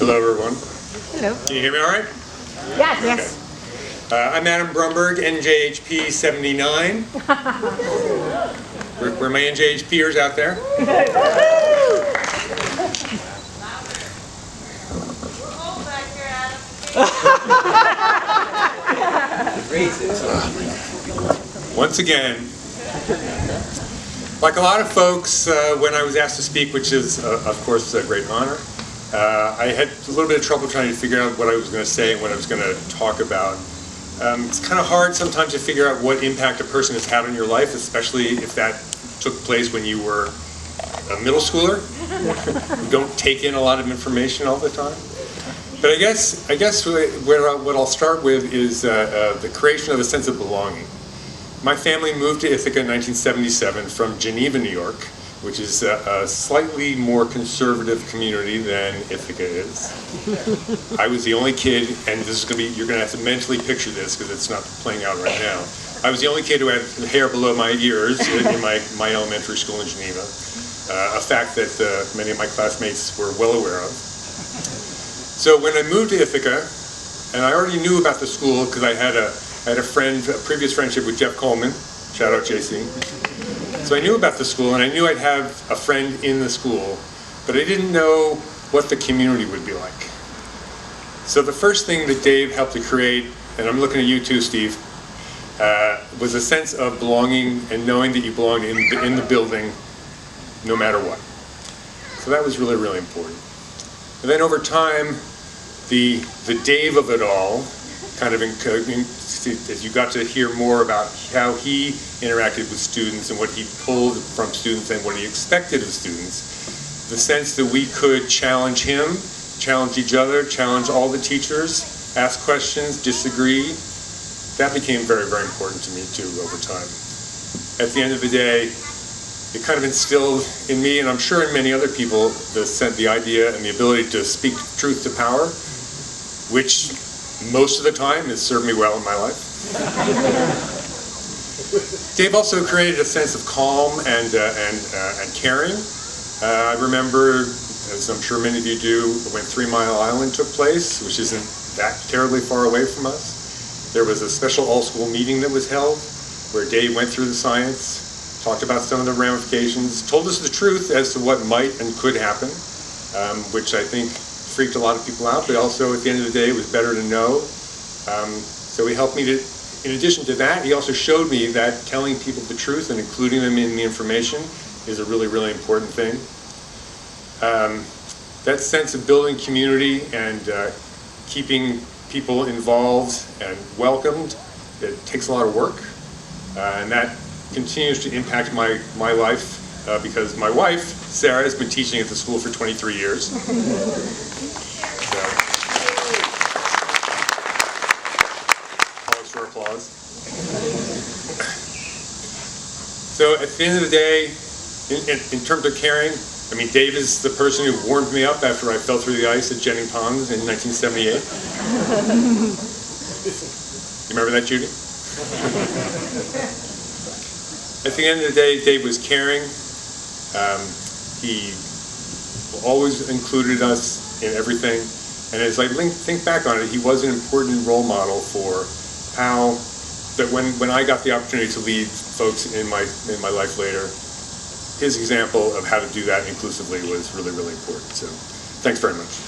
Hello, everyone. Hello. Can you hear me all right? Yes. Yes. I'm Adam Brumberg, NJHP 79. Where are my NJHPers out there? Once again, like a lot of folks, when I was asked to speak, which is, of course, a great honor, I had a little bit of trouble trying to figure out what I was going to say and what I was going to talk about. It's kind of hard sometimes to figure out what impact a person has had on your life, especially if that took place when you were a middle schooler who don't take in a lot of information all the time. But I guess what I'll start with is the creation of a sense of belonging. My family moved to Ithaca in 1977 from Geneva, New York, which is a slightly more conservative community than Ithaca is. I was the only kid, and this is going to be, you're going to have to mentally picture this because it's not playing out right now. I was the only kid who had hair below my ears in my elementary school in Geneva, a fact that many of my classmates were well aware of. So when I moved to Ithaca, and I already knew about the school because I had a previous friendship with Jeff Coleman, shout out JC. So I knew about the school, and I knew I'd have a friend in the school, but I didn't know what the community would be like. So the first thing that Dave helped to create, and I'm looking at you too, Steve, was a sense of belonging and knowing that you belonged in the building no matter what. So that was really, really important. And then over time, the Dave of it all, kind of as you got to hear more about how he interacted with students and what he pulled from students and what he expected of students, the sense that we could challenge him, challenge each other, challenge all the teachers, ask questions, disagree, that became very, very important to me too over time. At the end of the day, it kind of instilled in me, and I'm sure in many other people, the idea and the ability to speak truth to power, which most of the time has served me well in my life. Dave also created a sense of calm and caring. I remember, as I'm sure many of you do, when 3 Mile Island took place, which isn't that terribly far away from us. There was a special all-school meeting that was held where Dave went through the science, talked about some of the ramifications, told us the truth as to what might and could happen, which I think freaked a lot of people out, but also at the end of the day it was better to know. So he helped me to, in addition to that, he also showed me that telling people the truth and including them in the information is a really, really important thing. That sense of building community and keeping people involved and welcomed, it takes a lot of work, and that continues to impact my life because my wife, Sarah, has been teaching at the school for 23 years. Pause for applause. So at the end of the day, in terms of caring, I mean, Dave is the person who warmed me up after I fell through the ice at Jennings Pond in 1978. You remember that, Judy? At the end of the day, Dave was caring. He always included us in everything. And as I think back on it, he was an important role model for how, that when I got the opportunity to lead folks in my life later, his example of how to do that inclusively was really, really important. So thanks very much.